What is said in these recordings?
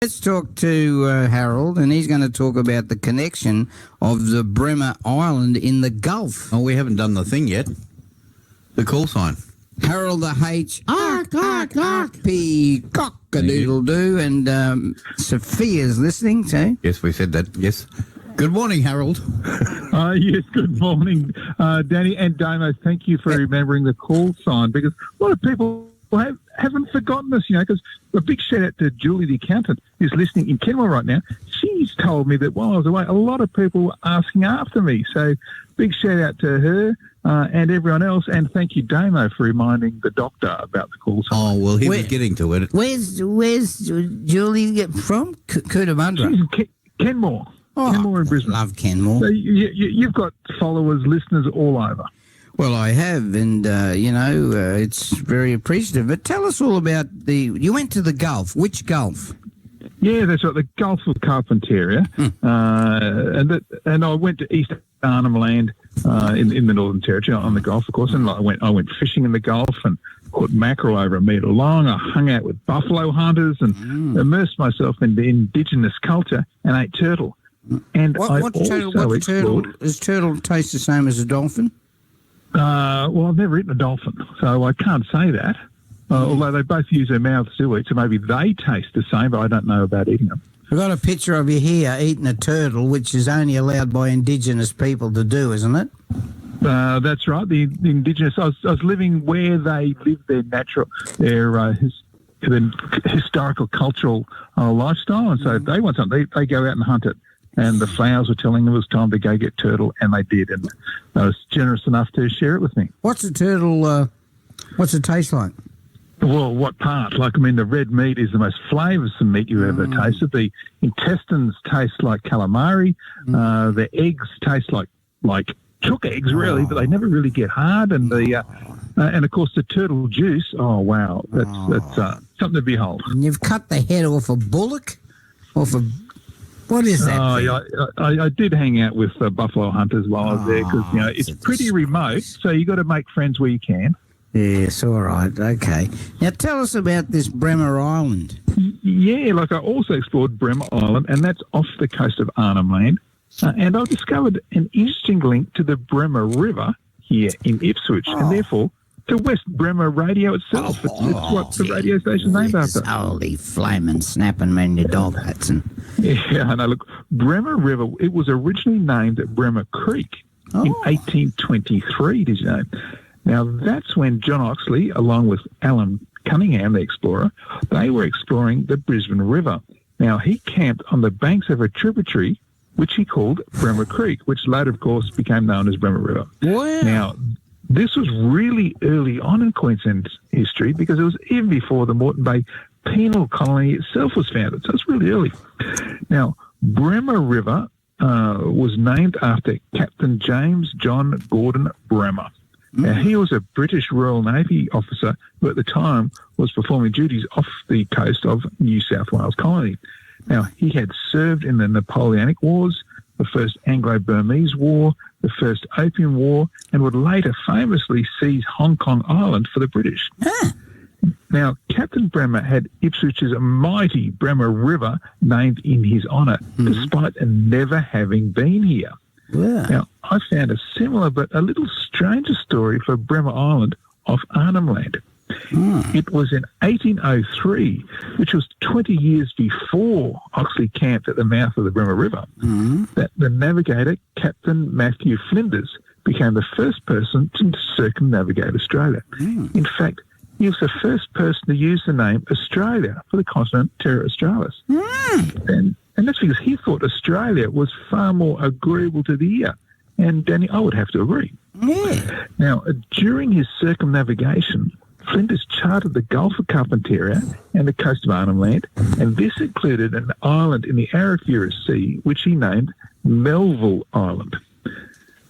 Let's talk to Harold, and he's going to talk about the connection of the Bremer Island in the Gulf. Oh, we haven't done the thing yet. The call sign. Harold the H. P. Cock-a-doodle-doo, and Sophia's listening too. Yes, we said that. Yes. Good morning, Harold. Yes, good morning, Danny and Damo. Thank you for remembering the call sign, because a lot of people haven't forgotten us, because a big shout out to Julie, the accountant, who's listening in Kenmore right now. She's told me that while I was away, a lot of people were asking after me. So big shout out to her and everyone else. And thank you, Damo, for reminding the doctor about the call sign. Oh, well, he was getting to it. Where's Julie from? Cootamundra? She's in Kenmore. Kenmore in Brisbane. Love Kenmore. So you've got followers, listeners all over. Well, I have, and, it's very appreciative. But tell us all about you went to the Gulf. Which Gulf? Yeah, that's right, the Gulf of Carpentaria. And I went to East Arnhem Land in the Northern Territory on the Gulf, of course, and I went fishing in the Gulf and caught mackerel over a metre long. I hung out with buffalo hunters and immersed myself in the indigenous culture and ate turtle. And does turtle taste the same as a dolphin? Well, I've never eaten a dolphin, so I can't say that. Although they both use their mouths to eat, so maybe they taste the same, but I don't know about eating them. I've got a picture of you here eating a turtle, which is only allowed by Indigenous people to do, isn't it? That's right. The Indigenous. I was living where they live their historical, cultural lifestyle, and so if they want something, they go out and hunt it. And the flowers were telling them it was time to go get turtle, and they did. And they was generous enough to share it with me. What's a turtle? What's it taste like? Well, what part? The red meat is the most flavoursome meat you ever tasted. The intestines taste like calamari. The eggs taste like chook eggs, really, but they never really get hard. And and of course the turtle juice. Oh wow, that's something to behold. And you've cut the head off a bullock, What is that? I did hang out with buffalo hunters while I was there, because it's pretty remote, so you got to make friends where you can. Yes, all right, okay. Now tell us about this Bremer Island. Yeah, I also explored Bremer Island, and that's off the coast of Arnhem Land, and I discovered an interesting link to the Bremer River here in Ipswich, and therefore to West Bremer Radio itself. It's what the radio station's named after. Holy flaming snapping man, your dog, Hudson. Yeah, I know. Look, Bremer River, it was originally named Bremer Creek in 1823, did you know? Now, that's when John Oxley, along with Alan Cunningham, the explorer, they were exploring the Brisbane River. Now, he camped on the banks of a tributary, which he called Bremer Creek, which later, of course, became known as Bremer River. Wow. Now, this was really early on in Queensland's history, because it was even before the Moreton Bay Penal Colony itself was founded. So it's really early. Now, Bremer River was named after Captain James John Gordon Bremer. Now, he was a British Royal Navy officer who at the time was performing duties off the coast of New South Wales Colony. Now, he had served in the Napoleonic Wars, the First Anglo-Burmese War, the First Opium War, and would later famously seize Hong Kong Island for the British. Now, Captain Bremer had Ipswich's mighty Bremer River named in his honour, despite never having been here. Yeah. Now, I found a similar but a little stranger story for Bremer Island off Arnhem Land. It was in 1803, which was 20 years before Oxley camped at the mouth of the Bremer River, that the navigator, Captain Matthew Flinders, became the first person to circumnavigate Australia. In fact, he was the first person to use the name Australia for the continent Terra Australis. And that's because he thought Australia was far more agreeable to the ear. And, Danny, I would have to agree. Yeah. Now, during his circumnavigation, Flinders charted the Gulf of Carpentaria and the coast of Arnhem Land, and this included an island in the Arafura Sea, which he named Melville Island.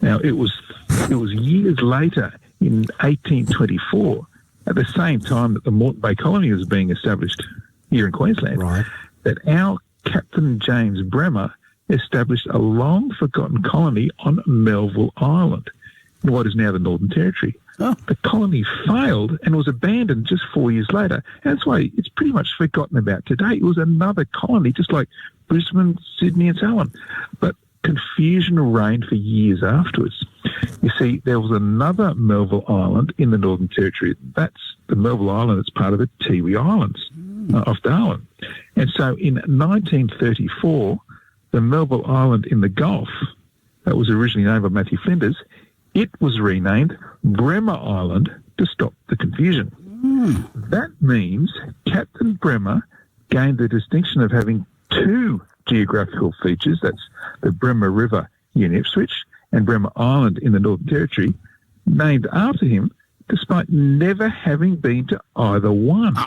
Now, it was years later, in 1824, at the same time that the Moreton Bay Colony was being established here in Queensland, that our Captain James Bremer established a long-forgotten colony on Melville Island, in what is now the Northern Territory. Oh. The colony failed and was abandoned just 4 years later. And that's why it's pretty much forgotten about today. It was another colony, just like Brisbane, Sydney and so on. But confusion reigned for years afterwards. You see, there was another Melville Island in the Northern Territory. That's the Melville Island that's part of the Tiwi Islands off Darwin. And so in 1934, the Melville Island in the Gulf, that was originally named by Matthew Flinders, it was renamed Bremer Island to stop the confusion. That means Captain Bremer gained the distinction of having two geographical features, that's the Bremer River in Ipswich and Bremer Island in the Northern Territory, named after him despite never having been to either one.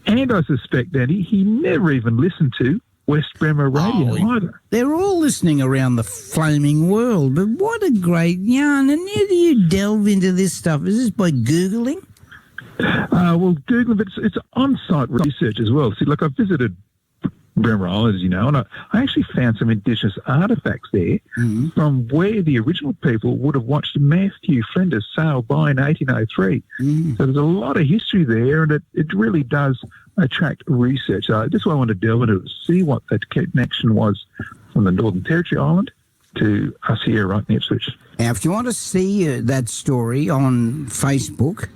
And I suspect, Danny, he never even listened to West Bremer Radio either. They're all listening around the flaming world, but what a great yarn. And how do you delve into this stuff? Is this by Googling? Well, Google, but it's on-site research as well. See, like I visited Bremer Island, as you know, and I actually found some Indigenous artefacts there from where the original people would have watched Matthew Flinders sail by in 1803. So there's a lot of history there, and it really does attract research. That's why I want to delve into it, see what that connection was from the Northern Territory Island to us here right in Ipswich. Now, if you want to see that story on Facebook,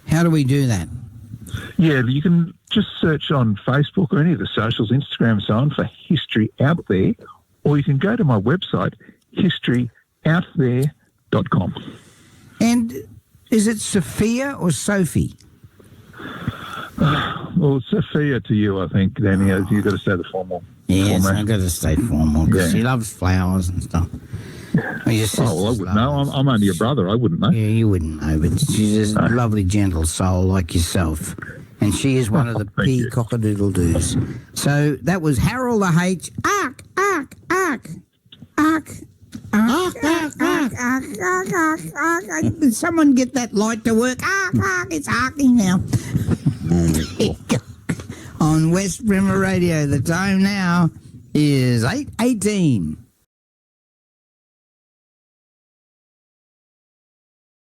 how do we do that? Yeah, you can just search on Facebook or any of the socials, Instagram and so on, for History Out There, or you can go to my website, historyouthere.com. And is it Sophia or Sophie? Well, it's Sophia to you, I think, Danny. You've got to say the formal. Yes, format. I've got to stay formal because she loves flowers and stuff. I wouldn't know. I'm only your brother. I wouldn't know. Yeah, you wouldn't know, but she's a lovely, gentle soul like yourself. And she is one of the pea-cock-a-doodle-doos. So that was Harold the H. Ark, ark, ark, ark. Ark, ark, ark, ark, ark, ark, ark. Did someone get that light to work? Ark, ark, it's arcing now. On West Bremer Radio, the time now is 8:18.